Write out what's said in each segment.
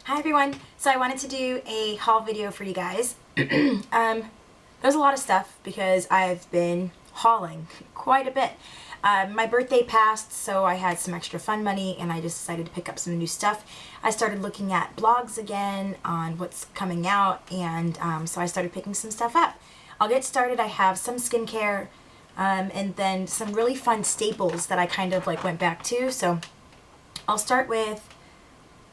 Hi everyone! So I wanted to do a haul video for you guys. There's a lot of stuff because I've been hauling quite a bit. My birthday passed, so I had some extra fun money and I just decided to pick up some new stuff. I started looking at blogs again on what's coming out, and so I started picking some stuff up. I'll get started. I have some skincare and then some really fun staples that I kind of like went back to. So I'll start with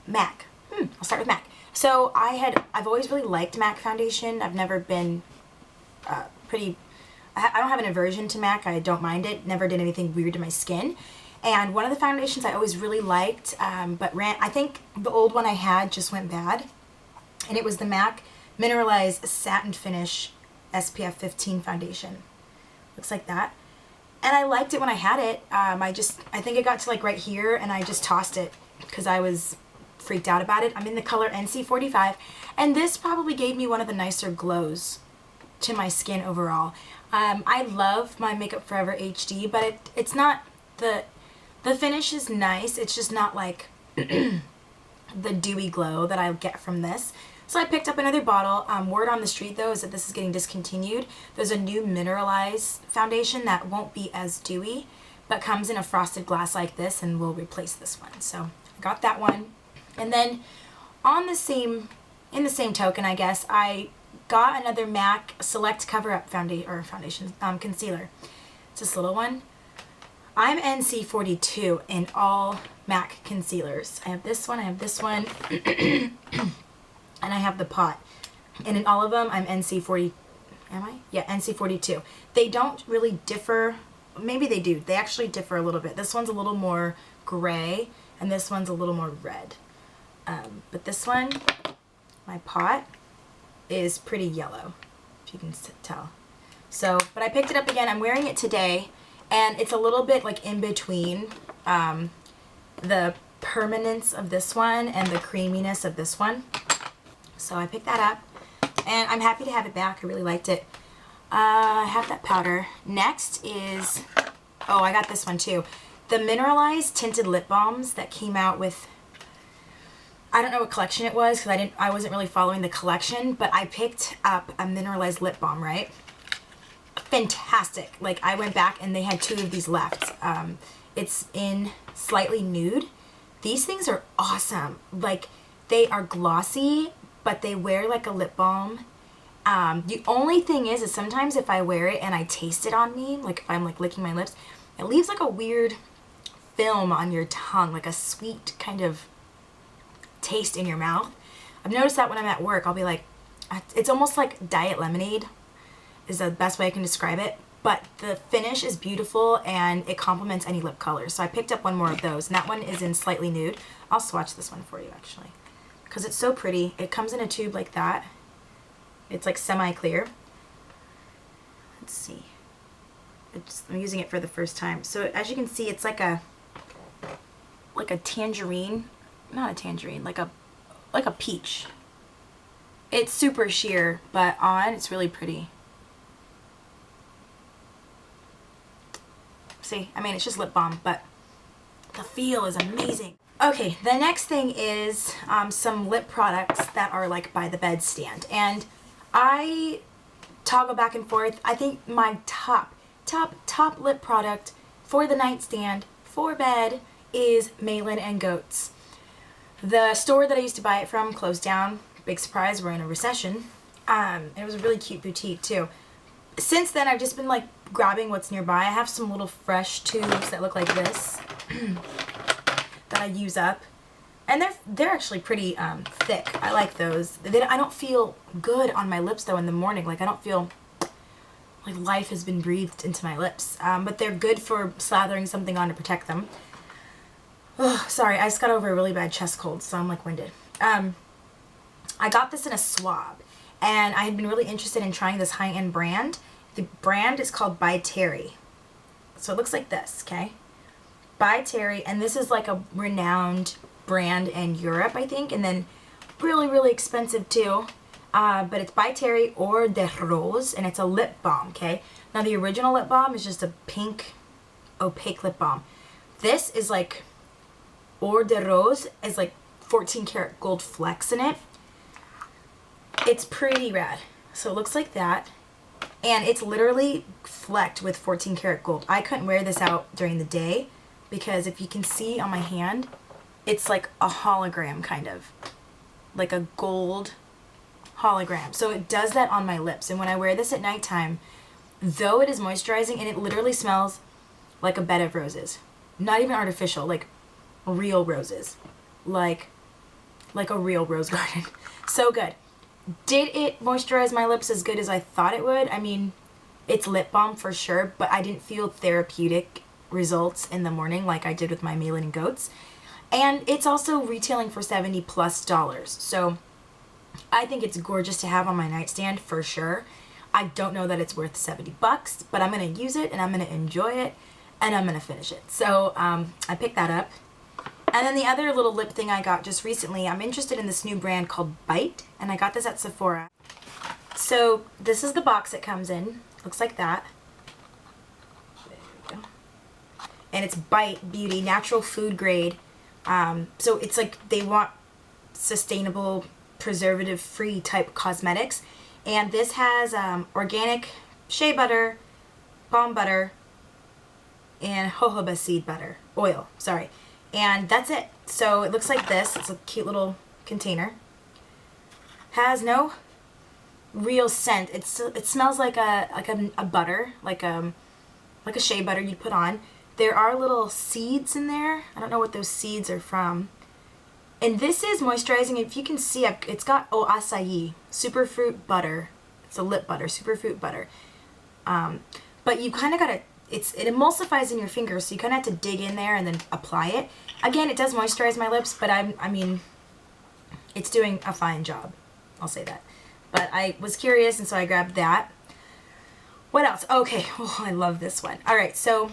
MAC. I'll start with MAC. So I've always really liked MAC foundation. I've never been I don't have an aversion to MAC. I don't mind it. Never did anything weird to my skin. And one of the foundations I always really liked, I think the old one I had just went bad. And it was the MAC Mineralized Satin Finish SPF 15 foundation. Looks like that. And I liked it when I had it. I think it got to like right here and I just tossed it because I was freaked out about it. I'm in the color NC45, and this probably gave me one of the nicer glows to my skin overall. I love my Makeup Forever HD, but it's not, the finish is nice, it's just not like the dewy glow that I get from this. So I picked up another bottle. Word on the street though is that this is getting discontinued. There's a new mineralized foundation that won't be as dewy, but comes in a frosted glass like this and will replace this one. So I got that one. And then in the same token, I guess, I got another MAC Select Cover Up concealer. It's this little one. I'm NC42 in all MAC concealers. I have this one, I have this one, and I have the pot. And in all of them, I'm NC40, am I? Yeah, NC42. They don't really differ. Maybe they do. They actually differ a little bit. This one's a little more gray, and this one's a little more red. But this one, my pot, is pretty yellow, if you can tell. So, but I picked it up again. I'm wearing it today, and it's a little bit like in between the permanence of this one and the creaminess of this one. So I picked that up, and I'm happy to have it back. I really liked it. I have that powder. Next is, oh, I got this one too. The Mineralized Tinted Lip Balms that came out with, I don't know what collection it was because I wasn't really following the collection, but I picked up a mineralized lip balm, right? Fantastic. Like, I went back and they had 2 of these left. It's in Slightly Nude. These things are awesome. Like, they are glossy, but they wear like a lip balm. The only thing is sometimes if I wear it and I taste it on me, like if I'm like licking my lips, it leaves like a weird film on your tongue, like a sweet kind of taste in your mouth. I've noticed that when I'm at work, I'll be like, it's almost like diet lemonade is the best way I can describe it, but the finish is beautiful and it complements any lip color. So I picked up one more of those, and that one is in Slightly Nude. I'll swatch this one for you actually because it's so pretty. It comes in a tube like that. It's like semi-clear. Let's see. I'm using it for the first time. So as you can see, it's like a tangerine. Not a tangerine, like a peach. It's super sheer, but on it's really pretty. See, I mean, it's just lip balm, but the feel is amazing. Okay, the next thing is some lip products that are like by the bedstand, and I toggle back and forth. I think my top lip product for the nightstand for bed is Malin and Goats. The store that I used to buy it from closed down. Big surprise, we're in a recession. It was a really cute boutique too. Since then, I've just been like grabbing what's nearby. I have some little fresh tubes that look like this that I use up. And they're actually pretty thick. I like those. I don't feel good on my lips though in the morning. Like I don't feel like life has been breathed into my lips. But they're good for slathering something on to protect them. Oh, sorry, I just got over a really bad chest cold, so I'm like winded. I got this in a swab, and I had been really interested in trying this high-end brand. The brand is called By Terry. So it looks like this, okay? By Terry, and this is like a renowned brand in Europe, I think, and then really, really expensive too. But it's By Terry Eau de Rose, and it's a lip balm, okay? Now the original lip balm is just a pink, opaque lip balm. This is like Eau de Rose is like 14 karat gold flecks in it. It's pretty rad. So it looks like that. And it's literally flecked with 14 karat gold. I couldn't wear this out during the day because if you can see on my hand, it's like a hologram kind of. Like a gold hologram. So it does that on my lips. And when I wear this at nighttime, though it is moisturizing, and it literally smells like a bed of roses. Not even artificial, like real roses. Like a real rose garden. So good. Did it moisturize my lips as good as I thought it would? I mean, it's lip balm for sure, but I didn't feel therapeutic results in the morning like I did with my Malin and Goats. And it's also retailing for $70+. So I think it's gorgeous to have on my nightstand for sure. I don't know that it's worth $70, but I'm going to use it and I'm going to enjoy it and I'm going to finish it. So I picked that up. And then the other little lip thing I got just recently, I'm interested in this new brand called Bite, and I got this at Sephora. So this is the box it comes in. Looks like that. There we go. And it's Bite Beauty, natural food grade. So it's like they want sustainable, preservative-free type cosmetics. And this has organic shea butter, palm butter, and jojoba seed butter. Oil, sorry. And that's it. So it looks like this. It's a cute little container. Has no real scent. It smells like a butter, like a shea butter you'd put on. There are little seeds in there. I don't know what those seeds are from. And this is moisturizing. If you can see, it's got acai, superfruit butter. It's a lip butter, superfruit butter. But you kind of got to, it emulsifies in your fingers, so you kind of have to dig in there and then apply it. Again, it does moisturize my lips, but I mean, it's doing a fine job. I'll say that. But I was curious, and so I grabbed that. What else? Okay, oh, I love this one. All right, so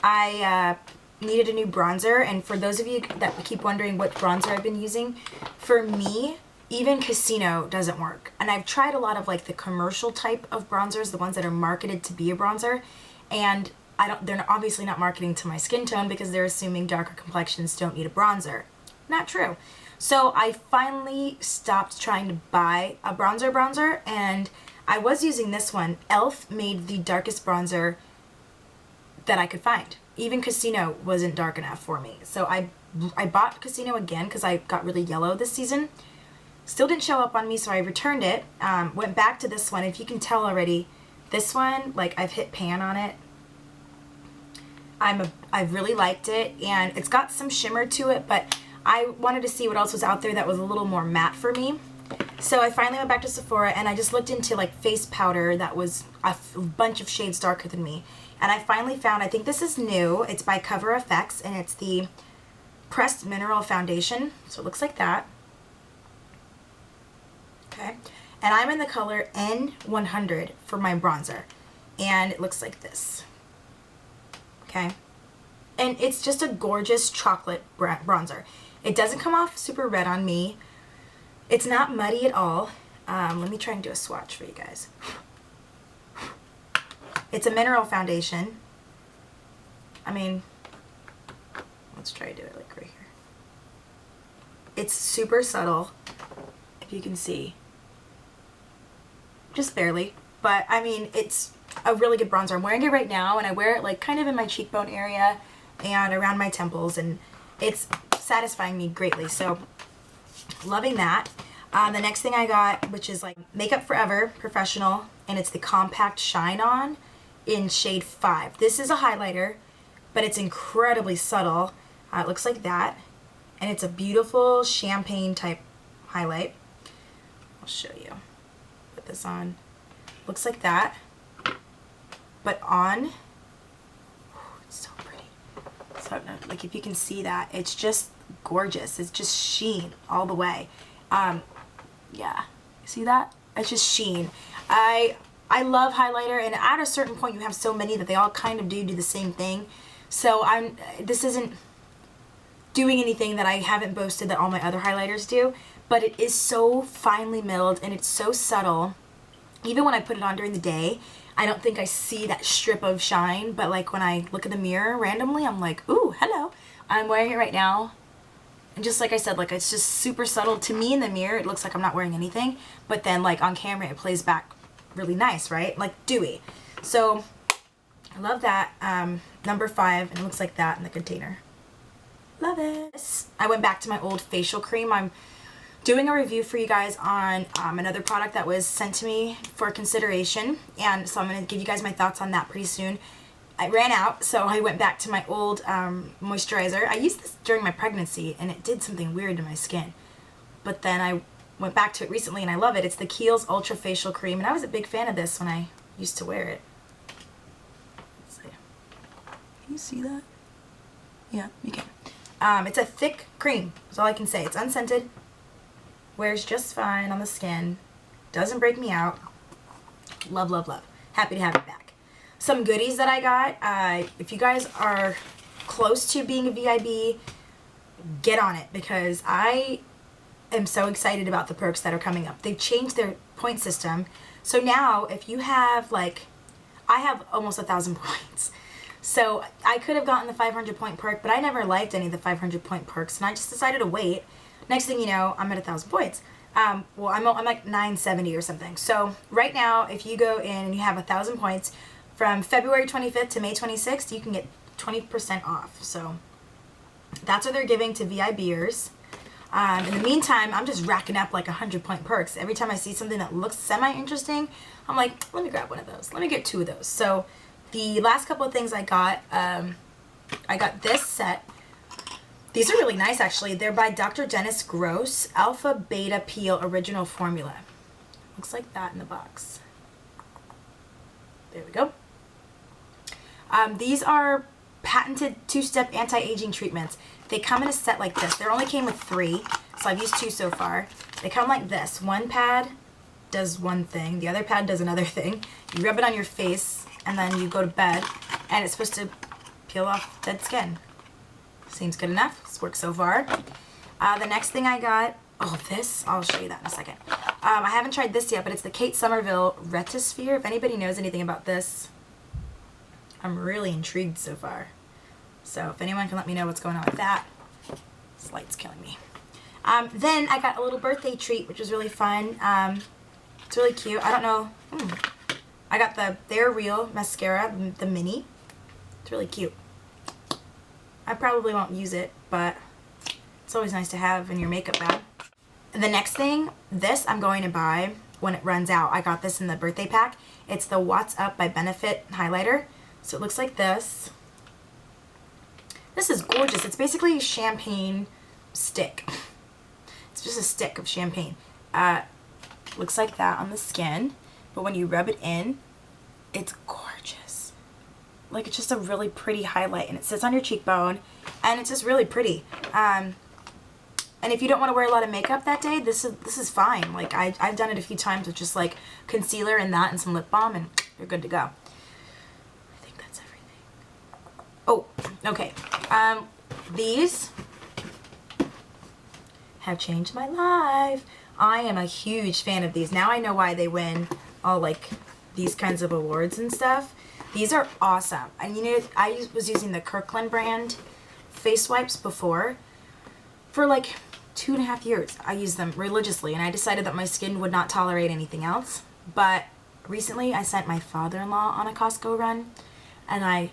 I needed a new bronzer, and for those of you that keep wondering what bronzer I've been using, for me, even Casino doesn't work. And I've tried a lot of like the commercial type of bronzers, the ones that are marketed to be a bronzer, and they're obviously not marketing to my skin tone because they're assuming darker complexions don't need a bronzer. Not true. So I finally stopped trying to buy a bronzer, and I was using this one. e.l.f. made the darkest bronzer that I could find. Even Casino wasn't dark enough for me. So I bought Casino again because I got really yellow this season. Still didn't show up on me, so I returned it. Went back to this one. If you can tell already, this one, like, I've hit pan on it. I've really liked it, and it's got some shimmer to it, but I wanted to see what else was out there that was a little more matte for me. So I finally went back to Sephora, and I just looked into like face powder that was a bunch of shades darker than me. And I finally found, I think this is new, it's by Cover FX, and it's the Pressed Mineral Foundation. So it looks like that. Okay. And I'm in the color N100 for my bronzer. And it looks like this. Okay. And it's just a gorgeous chocolate bronzer. It doesn't come off super red on me. It's not muddy at all. Let me try and do a swatch for you guys. It's a mineral foundation. I mean, let's try to do it like right here. It's super subtle, if you can see. Just barely. But, I mean, it's a really good bronzer. I'm wearing it right now, and I wear it like kind of in my cheekbone area and around my temples, and it's satisfying me greatly. So, loving that. The next thing I got, which is like Makeup Forever Professional, and it's the Compact Shine On in shade 5. This is a highlighter, but it's incredibly subtle. It looks like that, and it's a beautiful champagne type highlight. I'll show you. Put this on. Looks like that, but on, it's so pretty. So, like, if you can see that, it's just gorgeous. It's just sheen all the way. Yeah, see that? It's just sheen. I love highlighter, and at a certain point you have so many that they all kind of do the same thing. So this isn't doing anything that I haven't boasted that all my other highlighters do, but it is so finely milled and it's so subtle. Even when I put it on during the day, I don't think I see that strip of shine, but like when I look in the mirror randomly, I'm like, ooh, hello. I'm wearing it right now. And just like I said, like it's just super subtle. To me in the mirror, it looks like I'm not wearing anything. But then like on camera, it plays back really nice, right? Like dewy. So I love that. Number 5, and it looks like that in the container. Love it. I went back to my old facial cream. I'm doing a review for you guys on another product that was sent to me for consideration. And so I'm going to give you guys my thoughts on that pretty soon. I ran out, so I went back to my old moisturizer. I used this during my pregnancy, and it did something weird to my skin. But then I went back to it recently, and I love it. It's the Kiehl's Ultra Facial Cream, and I was a big fan of this when I used to wear it. Let's see. Can you see that? Yeah, you can. It's a thick cream, is all I can say. It's unscented, wears just fine on the skin, doesn't break me out. Love, love, love. Happy to have it back. Some goodies that I got, if you guys are close to being a VIB, get on it, because I am so excited about the perks that are coming up. They've changed their point system. So now if you have like, I have almost 1,000 points. So I could have gotten the 500 point perk, but I never liked any of the 500 point perks, and I just decided to wait. Next thing you know, I'm at 1,000 points. Well, I'm like 970 or something. So right now, if you go in and you have 1,000 points, from February 25th to May 26th, you can get 20% off. So that's what they're giving to VIBers. In the meantime, I'm just racking up like 100 point perks. Every time I see something that looks semi-interesting, I'm like, let me grab one of those. Let me get 2 of those. So the last couple of things I got this set. These are really nice, actually. They're by Dr. Dennis Gross, Alpha Beta Peel Original Formula. Looks like that in the box. There we go. These are patented 2-step anti-aging treatments. They come in a set like this. There only came with 3, so I've used 2 so far. They come like this. One pad does one thing, the other pad does another thing. You rub it on your face, and then you go to bed, and it's supposed to peel off dead skin. Seems good enough. This works so far. The next thing I got, this, I'll show you that in a second. I haven't tried this yet, but it's the Kate Somerville Retisphere. If anybody knows anything about this, I'm really intrigued so far. So if anyone can let me know what's going on with that. This light's killing me. Then I got a little birthday treat, which was really fun. It's really cute. I don't know. I got the They're Real mascara, the mini. It's really cute. I probably won't use it, but it's always nice to have in your makeup bag. The next thing, this I'm going to buy when it runs out. I got this in the birthday pack. It's the What's Up by Benefit highlighter. So it looks like this. This is gorgeous. It's basically a champagne stick. It's just a stick of champagne. Looks like that on the skin, but when you rub it in, it's gorgeous. Like, it's just a really pretty highlight, and it sits on your cheekbone, and it's just really pretty. And if you don't want to wear a lot of makeup that day, this is fine. Like, I've done it a few times with just like concealer and that and some lip balm, and you're good to go. I think that's everything. Oh, okay. These have changed my life. I am a huge fan of these. Now I know why they win all like these kinds of awards and stuff. These are awesome. And you know, I was using the Kirkland brand face wipes before. For like 2.5 years, I used them religiously, and I decided that my skin would not tolerate anything else. But recently, I sent my father-in-law on a Costco run, and I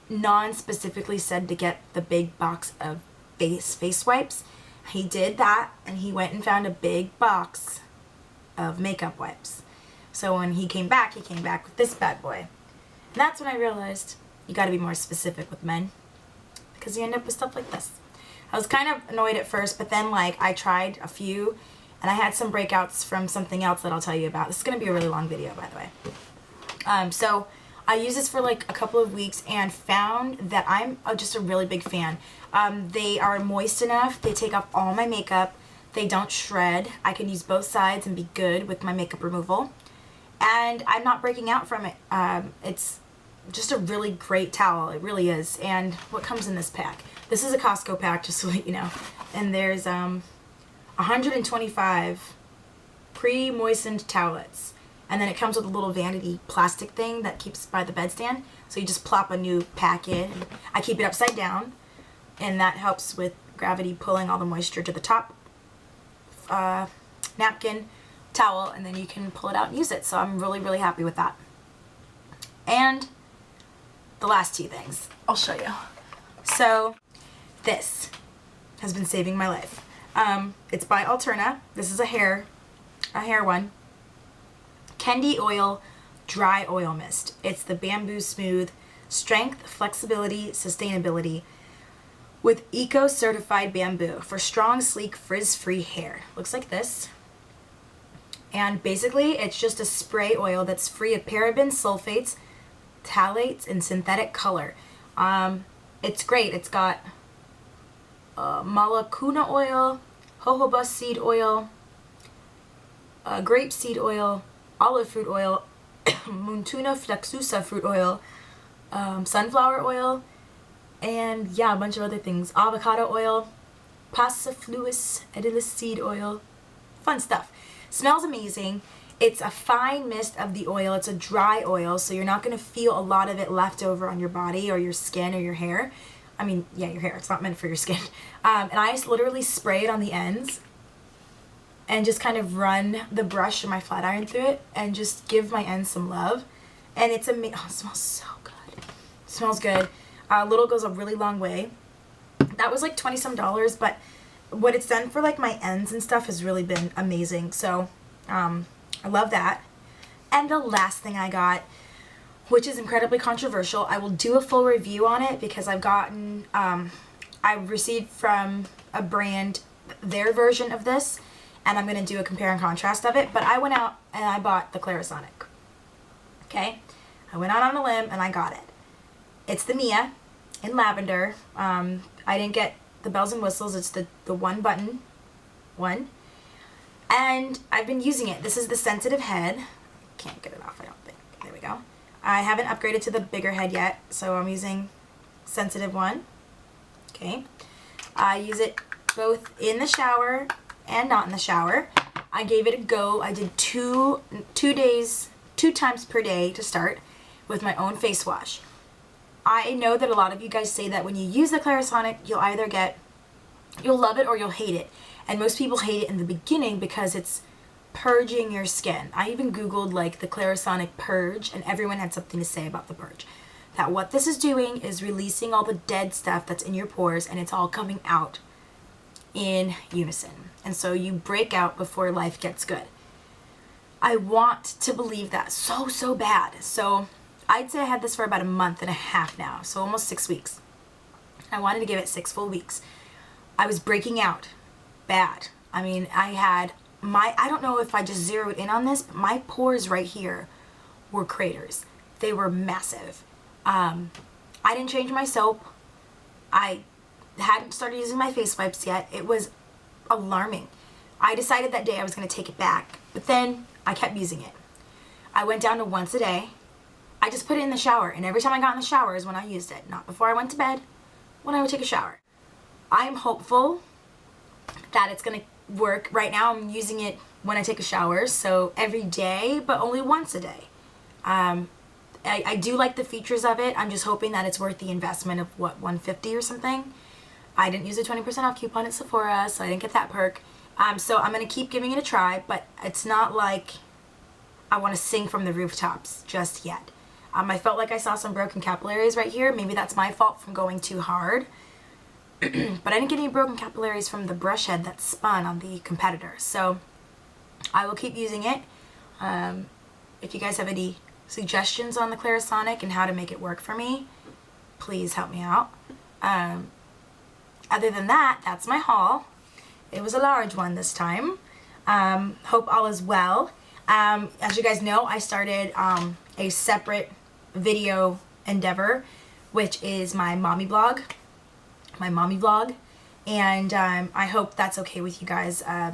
non-specifically said to get the big box of face wipes. He did that, and he went and found a big box of makeup wipes. So when he came back with this bad boy. And that's when I realized you gotta be more specific with men, because you end up with stuff like this. I was kind of annoyed at first, but then like I tried a few, and I had some breakouts from something else that I'll tell you about. This is gonna be a really long video, by the way. So I used this for like a couple of weeks and found that I'm just a really big fan. They are moist enough. They take off all my makeup. They don't shred. I can use both sides and be good with my makeup removal. And I'm not breaking out from it. It's just a really great towel. It really is. And what comes in this pack? This is a Costco pack, just so you know. And there's 125 pre-moistened towelettes. And then it comes with a little vanity plastic thing that keeps by the bedstand. So you just plop a new pack in. I keep it upside down, and that helps with gravity pulling all the moisture to the top napkin, towel, and then you can pull it out and use it. So I'm really, really happy with that. And the last two things I'll show you. So this has been saving my life. It's by Alterna. This is a hair one. Kendi Oil Dry Oil Mist. It's the Bamboo Smooth Strength, Flexibility, Sustainability with Eco-Certified Bamboo for strong, sleek, frizz-free hair. Looks like this. And basically, it's just a spray oil that's free of parabens, sulfates, phthalates, and synthetic color. It's great. It's got malacuna oil, jojoba seed oil, grape seed oil, olive fruit oil, Muntuna flexusa fruit oil, sunflower oil, and yeah, a bunch of other things. Avocado oil, passifluous edilis seed oil. Fun stuff. Smells amazing. It's a fine mist of the oil. It's a dry oil, so you're not going to feel a lot of it left over on your body or your skin or your hair. I mean, yeah, your hair. It's not meant for your skin. And I literally spray it on the ends and just kind of run the brush or my flat iron through it and just give my ends some love. And it's amazing. Oh, it smells so good. It smells good. Little goes a really long way. That was like $20 some, but what it's done for like my ends and stuff has really been amazing. So I love that. And the last thing I got, which is incredibly controversial, I will do a full review on it because I've gotten, I received from a brand their version of this, and I'm going to do a compare and contrast of it. But I went out and I bought the Clarisonic. Okay? I went out on a limb and I got it. It's the Mia in lavender. I didn't get the bells and whistles. It's the one button one. And I've been using it. This is the sensitive head. Can't get it off, I don't think. There we go. I haven't upgraded to the bigger head yet, so I'm using sensitive one. Okay. I use it both in the shower and not in the shower. I gave it a go. I did two times per day to start with my own face wash. I know that a lot of you guys say that when you use the Clarisonic, you'll love it or you'll hate it. And most people hate it in the beginning because it's purging your skin. I even Googled like the Clarisonic purge, and everyone had something to say about the purge. That what this is doing is releasing all the dead stuff that's in your pores, and it's all coming out in unison. And so you break out before life gets good. I want to believe that so bad. So I'd say I had this for about a month and a half now, so almost 6 weeks. I wanted to give it 6 full weeks. I was breaking out bad. I mean, I don't know if I just zeroed in on this, but my pores right here were craters. They were massive. I didn't change my soap. I hadn't started using my face wipes yet. It was alarming. I decided that day I was going to take it back, but then I kept using it. I went down to once a day. I just put it in the shower, and every time I got in the shower is when I used it. Not before I went to bed, when I would take a shower. I am hopeful that it's going to work. Right now I'm using it when I take a shower, so every day, but only once a day. I do like the features of it. I'm just hoping that it's worth the investment of, what, $150 or something. I didn't use a 20% off coupon at Sephora, so I didn't get that perk. So I'm going to keep giving it a try, but it's not like I want to sing from the rooftops just yet. I felt like I saw some broken capillaries right here. Maybe that's my fault from going too hard. But I didn't get any broken capillaries from the brush head that spun on the competitor. So I will keep using it. If you guys have any suggestions on the Clarisonic and how to make it work for me, please help me out. Other than that, that's my haul. It was a large one this time. Hope all is well. As you guys know, I started a separate video endeavor, which is my mommy vlog. And I hope that's okay with you guys. A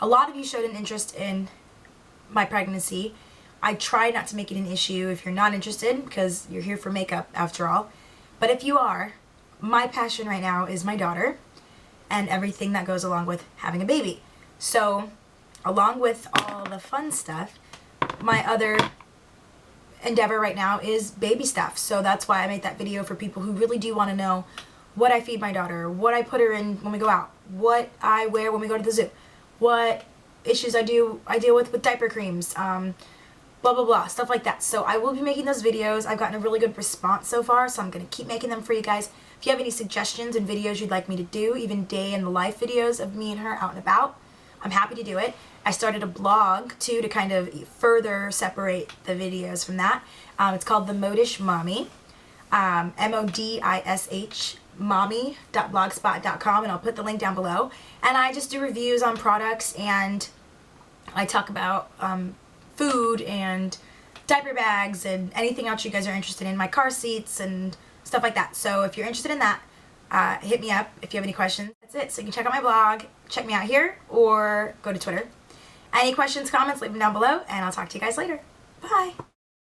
lot of you showed an interest in my pregnancy. I try not to make it an issue if you're not interested, because you're here for makeup after all. But if you are, my passion right now is my daughter and everything that goes along with having a baby. So along with all the fun stuff, my other endeavor right now is baby stuff. So that's why I made that video for people who really do want to know what I feed my daughter, what I put her in when we go out, what I wear when we go to the zoo, what issues I deal with diaper creams, blah blah blah, stuff like that. So I will be making those videos. I've gotten a really good response so far, so I'm going to keep making them for you guys. If you have any suggestions and videos you'd like me to do, even day in the life videos of me and her out and about, I'm happy to do it. I started a blog too to kind of further separate the videos from that. It's called The Modish Mommy, MODISH mommy.blogspot.com, and I'll put the link down below. And I just do reviews on products, and I talk about food and diaper bags and anything else you guys are interested in, my car seats and stuff like that. So if you're interested in that, hit me up if you have any questions. That's it. So you can check out my blog, check me out here, or go to Twitter. Any questions, comments, leave them down below, and I'll talk to you guys later. Bye!